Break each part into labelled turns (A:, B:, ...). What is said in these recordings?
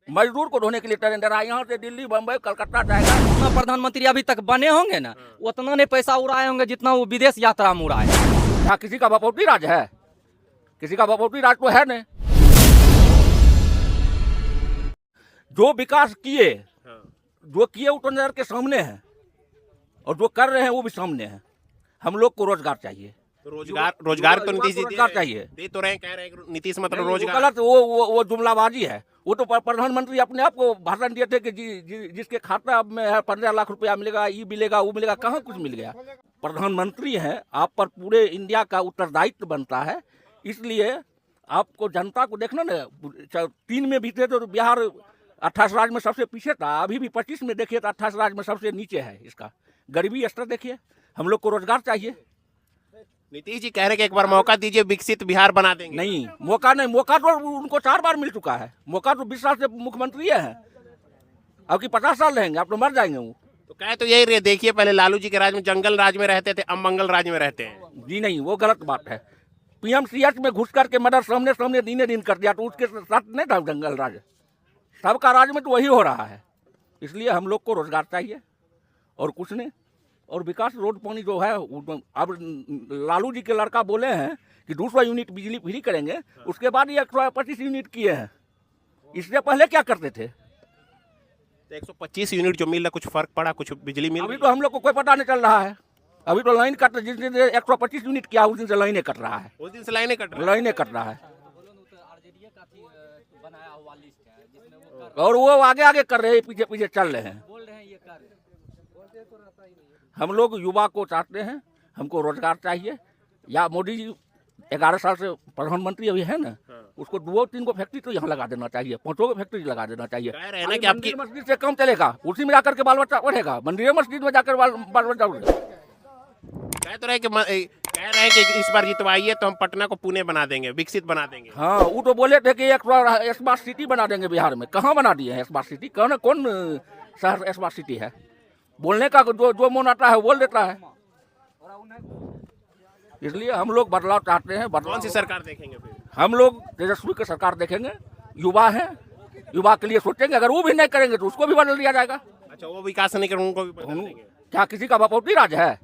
A: मजदूर को ढोने के लिए टेंडर आया, यहाँ से दिल्ली बम्बई कलकत्ता जाएगा।
B: जितना प्रधानमंत्री अभी तक बने होंगे ना, उतना नहीं पैसा उड़ाए होंगे जितना वो विदेश यात्रा में उड़ाए।
A: क्या किसी का बपौती राज है? किसी का बपौती राज तो है नहीं। जो विकास किए, जो किए वो तो नजर के सामने है, और जो कर रहे हैं वो भी सामने है। हम लोग को रोजगार चाहिए।
C: तो रोजगार तो नीतीश जी
A: रोजगार चाहिए।
C: दे तो रहे हैं, कह रहे हैं नीतीश मतलब
A: वो
C: रोजगार।
A: गलत, वो जुमलाबाजी है। वो तो प्रधानमंत्री अपने आप को भाषण दिए थे कि जिसके खाता में है 15 लाख रुपया मिलेगा, ये मिलेगा, वो मिलेगा। कहाँ कुछ मिल गया? प्रधानमंत्री हैं, आप पर पूरे इंडिया का उत्तरदायित्व बनता है। इसलिए आपको जनता को देखना ना, 3 में भी थे तो बिहार 28 राज्य में सबसे पीछे था, अभी भी 25 में देखिए तो 28 राज्य में सबसे नीचे है। इसका गरीबी स्तर देखिए। हम लोग को रोजगार चाहिए।
C: नीतीश जी कह रहे हैं कि एक बार मौका दीजिए, विकसित बिहार बना देंगे।
A: नहीं, मौका नहीं। मौका तो उनको 4 बार मिल चुका है। मौका तो 20 साल से मुख्यमंत्री है। अब की 50 साल रहेंगे, आप तो मर जाएंगे वो।
C: तो कह तो यही रहे, देखिए पहले लालू जी के राज में जंगल राज में रहते थे, अब मंगल राज में रहते हैं।
A: जी नहीं, वो गलत बात है। PMCH में घुस करके मदर सामने सामने दिन कर दिया, तो उसके साथ नहीं था जंगल राज। सबका राज में तो वही हो रहा है। इसलिए हम लोग को रोजगार चाहिए और कुछ नहीं। और विकास, रोड पानी जो है, अब लालू जी के लड़का बोले हैं कि 200 यूनिट बिजली फ्री करेंगे, उसके बाद ये 125 यूनिट किए हैं। इससे पहले क्या करते थे?
C: तो 125 यूनिट जो मिल रहा, कुछ फर्क पड़ा? कुछ बिजली मिल
A: अभी
C: रही?
A: तो हम लोग को कोई पता नहीं चल रहा है। अभी तो लाइन कट, जिस दिन 125 यूनिट किया उस दिन से लाइनें कट रहा है।
C: उस दिन से लाइनें कट रही हैं।
A: लाइनें कट रहा है। और वो आगे आगे कर रहे हैं, पीछे पीछे चल रहे हैं। हम लोग युवा को चाहते हैं, हमको रोजगार चाहिए। या मोदी जी 11 साल से प्रधानमंत्री अभी है ना, उसको 2-3 को फैक्ट्री तो यहाँ लगा देना चाहिए, 5 को फैक्ट्री लगा देना चाहिए।
C: कह रहे हैं ना कि आपकी
A: मस्जिद से कम चलेगा, उसी में जाकर के बाल बच्चा पढ़ेगा। मंदिर मस्जिद में जाकर बाल बच्चा पढ़ेगा।
C: कह तो रहे कह रहे हैं कि इस बार जितवाइए तो हम पटना को पुणे बना देंगे, विकसित बना देंगे।
A: हाँ, वो तो बोले थे कि एक स्मार्ट सिटी बना देंगे बिहार में। कहाँ बना दिए हैं स्मार्ट सिटी? कौन शहर स्मार्ट सिटी है? बोलने का जो मन आता है बोल देता है। इसलिए हम लोग बदलाव चाहते हैं।
C: कौन सी सरकार देखेंगे फिर?
A: हम लोग तेजस्वी की सरकार देखेंगे। युवा है, युवा के लिए सोचेंगे। अगर वो भी नहीं करेंगे तो उसको भी बदल दिया जाएगा।
C: अच्छा, वो विकास नहीं करेंगे, उनको भी बदल देंगे।
A: क्या किसी का बपौती राज है?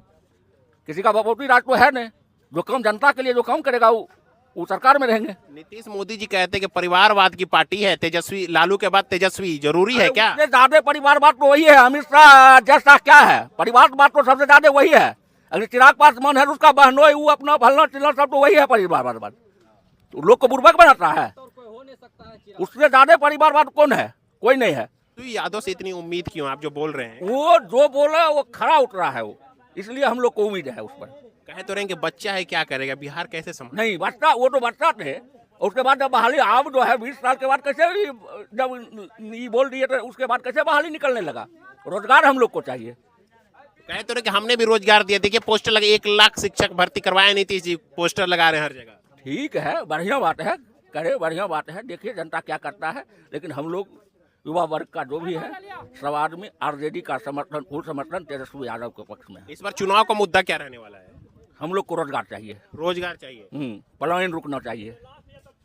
A: किसी का बपौती राज तो है नहीं। जो काम जनता के लिए जो काम करेगा वो सरकार में रहेंगे।
C: नीतीश मोदी जी कहते हैं कि परिवारवाद की पार्टी है तेजस्वी, लालू के बाद तेजस्वी। जरूरी है क्या?
A: सबसे ज्यादा परिवारवाद तो वही है। अमित शाह जैसा क्या है, परिवारवाद तो सबसे ज्यादा वही है। अगर चिराग पासवान है, उसका बहनोई, वो अपना फलना चिल्ला, सब तो वही है परिवारवाद। तो लोग को बुर्बक बनाता है। उससे ज्यादा परिवारवाद कौन है? कोई नहीं है।
C: तो यादव से इतनी उम्मीद क्यों, आप जो बोल रहे हैं?
A: वो जो बोला वो खड़ा उठ रहा है वो, इसलिए हम लोग को उम्मीद है उस पर।
C: कहे तो रहे कि बच्चा है, क्या करेगा, बिहार कैसे संभाल?
A: नहीं, बच्चा, वो तो बच्चा थे। उसके बाद जब बहाली अब जो है 20 साल के बाद कैसे जब ये बोल दिए तो उसके बाद कैसे बहाली निकलने लगा? रोजगार हम लोग को चाहिए।
C: कहे तो रहे कि हमने भी रोजगार दिया। देखिए पोस्टर लगे, 1 लाख शिक्षक भर्ती करवाए नीतीश जी, पोस्टर लगा रहे हैं हर जगह।
A: ठीक है, बढ़िया बात है, करे, बढ़िया बात है। देखिए जनता क्या करता है। लेकिन हम लोग युवा वर्ग का जो भी है, सब आदमी RJD का समर्थन, फुल समर्थन तेजस्वी यादव के पक्ष में है।
C: इस बार चुनाव का मुद्दा क्या रहने वाला है?
A: हम लोग को रोजगार चाहिए।
C: रोजगार चाहिए।
A: पलायन रुकना चाहिए।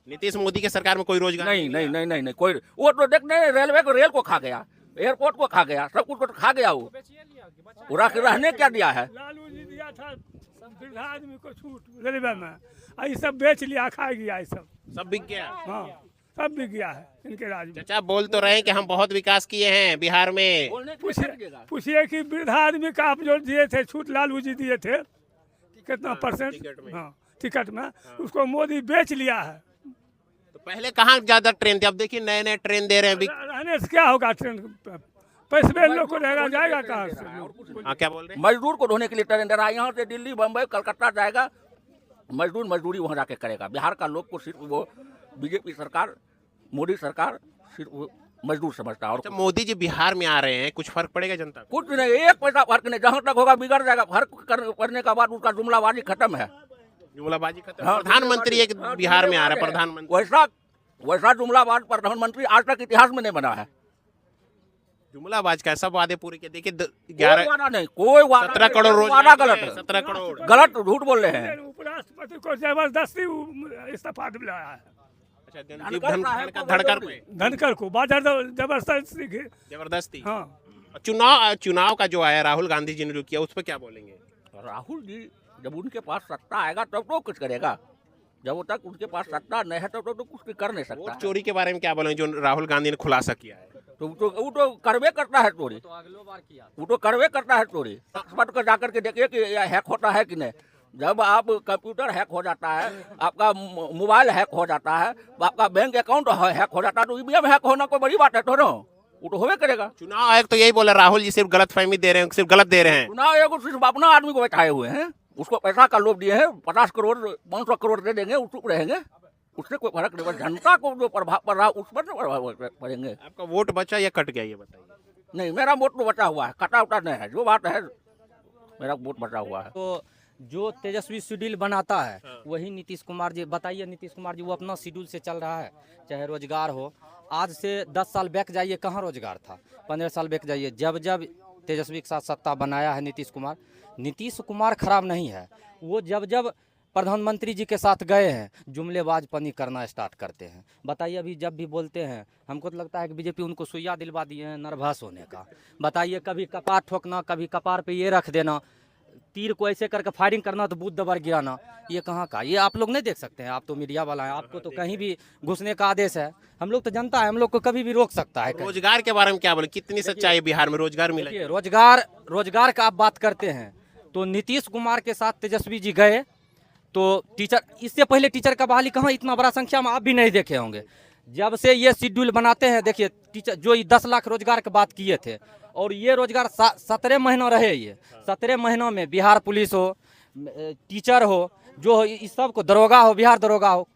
C: नीतीश मोदी के सरकार में कोई रोजगार
A: नहीं, कोई। वो तो देखने रेलवे को, रेल को खा गया, एयरपोर्ट को खा गया, सब कुछ को खा गया। वो रहने क्या दिया है?
D: लालू जी दिया था वृद्धा आदमी को छूट रेलवे में, ये सब बेच लिया, खा गया। ये सब
C: बिक गया।
D: हाँ, सब बिक गया है इनके राज में।
C: चाचा बोल तो रहे हैं कि हम बहुत विकास किए हैं बिहार में।
D: पूछिए कि वृद्धा आदमी का आप जो दिए थे छूट, लालू जी दिए थे कितना परसेंट? हाँ, टिकट में उसको मोदी बेच लिया है।
C: तो पहले कहाँ ज्यादा ट्रेन थे, अब देखिए नए नए ट्रेन दे रहे हैं।
D: रहने से क्या होगा? ट्रेन पैसे लोग को रहेगा, जाएगा कहाँ से?
C: हाँ, क्या बोल रहे हैं?
A: मजदूर को ढोने के लिए टेंडर आया, यहाँ से दिल्ली बम्बई कलकत्ता जाएगा। मजदूरी वहाँ जाके करेगा। बिहार का लोग को सिर्फ वो बीजेपी सरकार, मोदी सरकार सिर्फ मजदूर समझता है। और
C: अच्छा, मोदी जी बिहार में आ रहे हैं, कुछ फर्क पड़ेगा जनता को?
A: कुछ नहीं, 1 पैसा फर्क नहीं। जहाँ तक होगा बिगड़ जाएगा। फर्क पड़ने का बाद उसका जुमलाबाजी खत्म है।
C: जुमलाबाजी खत्म।
A: हाँ,
C: प्रधानमंत्री एक बिहार में आ रहा है, प्रधानमंत्री।
A: वैसा जुमलाबाज प्रधानमंत्री आज तक इतिहास में नहीं बना है।
C: जुमलाबाज का सब वादे पूरे किए। देखिए
A: 11 वादा नहीं, कोई वादा
C: 17 करोड़
A: वादा गलत है।
C: 17 करोड़
A: गलत, झूठ बोल रहे हैं।
D: उपराष्ट्रपति को जबरदस्ती इस्तीफा दिलाया है।
C: धनकर पे
D: धनकर को बात जबरदस्ती की।
C: जबरदस्ती।
D: हाँ
C: चुनाव का जो आया राहुल गांधी जी ने जो किया उस पर क्या बोलेंगे?
A: राहुल जी जब उनके पास सत्ता आएगा तब तो कुछ करेगा, जब तक उनके पास सत्ता नहीं है तब तो कुछ कर नहीं सकता।
C: वोट चोरी के बारे में क्या बोलेंगे जो राहुल गांधी ने खुलासा किया है?
A: तो वो तो करवे करता है चोरी, वो तो करवे करता है चोरी। एक्सपर्ट को जाकर के देखिए कि हैक होता है कि नहीं। जब आप कंप्यूटर हैक हो जाता है, आपका मोबाइल हैक हो जाता है, आपका बैंक अकाउंट हैक हो जाता है, तो ईवीएम हैक होना कोई बड़ी बात है थोड़ा, वो तो होवे करेगा।
C: चुनाव आयोग तो यही बोला राहुल जी सिर्फ गलतफहमी दे रहे हैं, सिर्फ गलत दे रहे हैं।
A: चुनाव आयोग सिर्फ अपना आदमी को बैठाए हुए हैं, उसको पैसा का लोभ दिए हैं, 50 करोड़ 500 करोड़ दे देंगे, चुप रहेंगे, उससे कोई फर्क नहीं पड़ेगा। जनता को जो प्रभाव पड़ रहा है उस पर नहीं प्रभाव पड़ेंगे।
C: आपका वोट बचा या कट गया ये बताइए?
A: नहीं, मेरा वोट तो बचा हुआ है, कटा उटा नहीं है, जो बात है मेरा वोट बचा हुआ है।
B: तो जो तेजस्वी शेड्यूल बनाता है वही नीतीश कुमार जी, बताइए नीतीश कुमार जी वो अपना शेड्यूल से चल रहा है। चाहे रोजगार हो, आज से 10 साल बैक जाइए कहाँ रोजगार था, 15 साल बैक जाइए, जब जब तेजस्वी के साथ सत्ता बनाया है नीतीश कुमार खराब नहीं है। वो जब जब प्रधानमंत्री जी के साथ गए हैं जुमलेबाजपनी करना स्टार्ट करते हैं। बताइए अभी जब भी बोलते हैं हमको तो लगता है कि बीजेपी उनको सुइया दिलवा दिए हैं नर्वस होने का। बताइए कभी कपार ठोकना, कभी कपार पे ये रख देना, तीर को ऐसे करके फायरिंग करना तो बुद्ध दबर गिराना, ये कहाँ का? ये आप लोग नहीं देख सकते हैं? आप तो मीडिया वाला है, आपको तो कहीं भी घुसने का आदेश है। हम लोग तो जनता है, हम लोग को कभी भी रोक सकता है।
C: रोजगार के बारे में क्या बोले, कितनी सच्चाई है बिहार में रोजगार मिला?
B: रोजगार का आप बात करते हैं तो नीतीश कुमार के साथ तेजस्वी जी गए तो टीचर, इससे पहले टीचर का बहाली कहाँ इतना बड़ा संख्या में आप भी नहीं देखे होंगे। जब से ये शेड्यूल बनाते हैं, देखिए टीचर जो 10 लाख रोजगार की बात किए थे, और ये रोजगार 17 महीना रहे। ये 17 महीनों में बिहार पुलिस हो, टीचर हो, जो हो, इस सब को, दरोगा हो, बिहार दरोगा हो,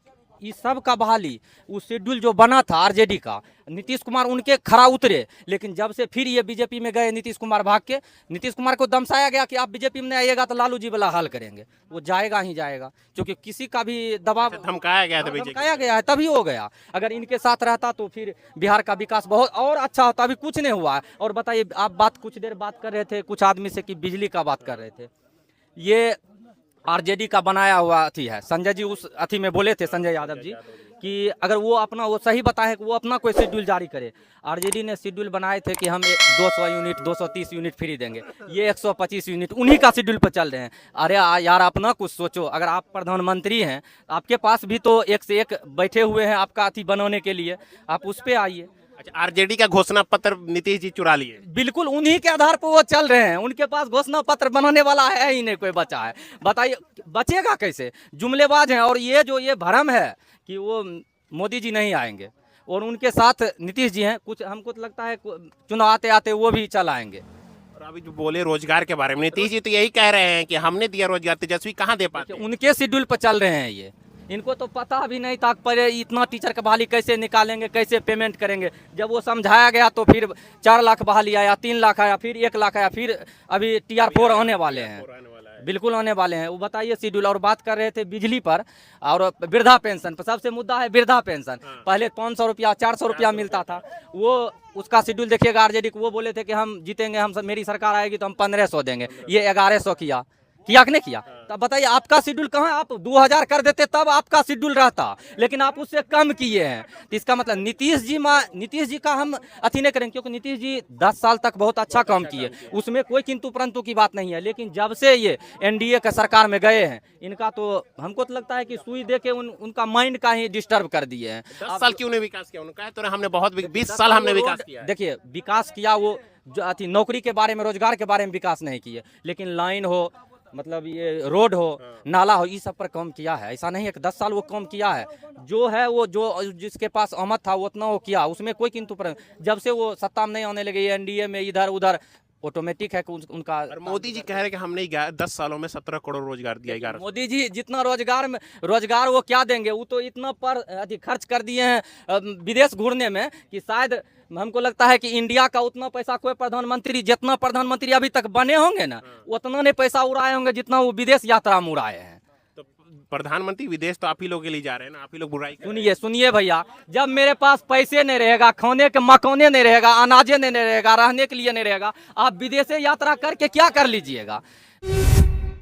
B: इस सब का बहाली उस शेड्यूल जो बना था आरजेडी का, नीतीश कुमार उनके खरा उतरे। लेकिन जब से फिर ये बीजेपी में गए नीतीश कुमार भाग के, नीतीश कुमार को दमसाया गया कि आप बीजेपी में नहीं आइएगा तो लालू जी वाला हाल करेंगे। वो जाएगा ही जाएगा, क्योंकि किसी का भी दबाव
C: धमकाया गया था,
B: धमकाया गया है, तभी हो गया। अगर इनके साथ रहता तो फिर बिहार का विकास बहुत और अच्छा होता। अभी कुछ नहीं हुआ है। और बताइए, आप बात कुछ देर बात कर रहे थे कुछ आदमी से कि बिजली का बात कर रहे थे, ये आरजेडी का बनाया हुआ अथी है। संजय जी उस अथी में बोले थे, संजय यादव जी, कि अगर वो अपना, वो सही बताए कि वो अपना कोई शेड्यूल जारी करे। आरजेडी ने शेड्यूल बनाए थे कि हम 200 यूनिट 230 यूनिट फ्री देंगे, ये 125 यूनिट उन्हीं का शेड्यूल पर चल रहे हैं। अरे यार अपना कुछ सोचो। अगर आप प्रधानमंत्री हैं, आपके पास भी तो एक से एक बैठे हुए हैं आपका अथी बनाने के लिए, आप उस पर आइए।
C: अच्छा, आरजेडी का घोषणा पत्र नीतीश जी चुरा लिए?
B: बिल्कुल उन्हीं के आधार पर वो चल रहे हैं। उनके पास घोषणा पत्र बनाने वाला है ही नहीं, कोई बचा है? बताइए बचेगा कैसे? जुमलेबाज हैं। और ये जो ये भ्रम है कि वो मोदी जी नहीं आएंगे और उनके साथ नीतीश जी हैं, कुछ हमको तो लगता है चुनाव आते आते वो भी चल आएंगे।
C: और अभी जो बोले रोजगार के बारे में, नीतीश जी तो यही कह रहे हैं कि हमने दिया रोजगार, तेजस्वी कहाँ दे पाते?
B: उनके शेड्यूल पर चल रहे हैं ये। इनको तो पता भी नहीं था पर इतना टीचर का बहाली कैसे निकालेंगे, कैसे पेमेंट करेंगे। जब वो समझाया गया तो फिर 4 लाख बहाली आया, 3 लाख आया, फिर 1 लाख आया, फिर अभी TR4 आने वाले हैं, बिल्कुल आने वाले हैं। वो बताइए शेड्यूल। और बात कर रहे थे बिजली पर और वृद्धा पेंशन पर। सबसे मुद्दा है वृद्धा पेंशन। पहले 500 रुपया 400 रुपया मिलता था, वो उसका शेड्यूल देखिएगा आरजेडी को। वो बोले थे कि हम जीतेंगे, हम मेरी सरकार आएगी तो हम 1500 देंगे, ये 1100 किया कि नहीं किया? तब बताइए आपका शेड्यूल कहाँ है? आप 2000 कर देते तब आपका शेड्यूल रहता, लेकिन आप उससे कम किए हैं। तो इसका मतलब नीतीश जी का हम अथी नहीं करेंगे, क्योंकि नीतीश जी 10 साल तक बहुत अच्छा काम किए, उसमें कोई किंतु परंतु की बात नहीं है। लेकिन जब से ये एनडीए के सरकार में गए हैं, इनका तो हमको तो लगता है कि सुई दे के उनका माइंड का ही डिस्टर्ब कर दिए हैं।
C: 10 साल क्यों नहीं विकास किया? उन्होंने कहा तो हमने बहुत 20 साल हमने विकास किया।
B: देखिए विकास किया, वो जो अथी नौकरी के बारे में, रोजगार के बारे में विकास नहीं किए, लेकिन लाइन हो, मतलब ये रोड हो, नाला हो, इस सब पर काम किया है। ऐसा नहीं है कि 10 साल वो काम किया है। जो है वो जो जिसके पास आमद था वो उतना वो किया, उसमें कोई किंतु पर। जब से वो सत्ता में नहीं आने लगे एनडीए में, इधर उधर ऑटोमेटिक है कि उनका।
C: और मोदी जी कह रहे हैं कि हमने 10 सालों में 17 करोड़ रोजगार दिया। 11
B: मोदी जी जितना रोजगार वो क्या देंगे? वो तो इतना पर खर्च कर दिए हैं विदेश घूरने में कि शायद हमको लगता है कि इंडिया का उतना पैसा कोई प्रधानमंत्री, जितना प्रधानमंत्री अभी तक बने होंगे ना, उतना नहीं पैसा उड़ाए होंगे जितना वो विदेश यात्रा में उड़ाए हैं।
C: तो प्रधानमंत्री विदेश तो आप ही लोग के लिए जा रहे हैं ना, आप ही लोग बुराई कर रहे हैं।
B: सुनिए भैया, जब मेरे पास पैसे नहीं रहेगा, खाने के मकाने नहीं रहेगा, अनाजे नहीं रहेगा, रहने के लिए नहीं रहेगा, आप विदेश यात्रा करके क्या कर लीजिएगा?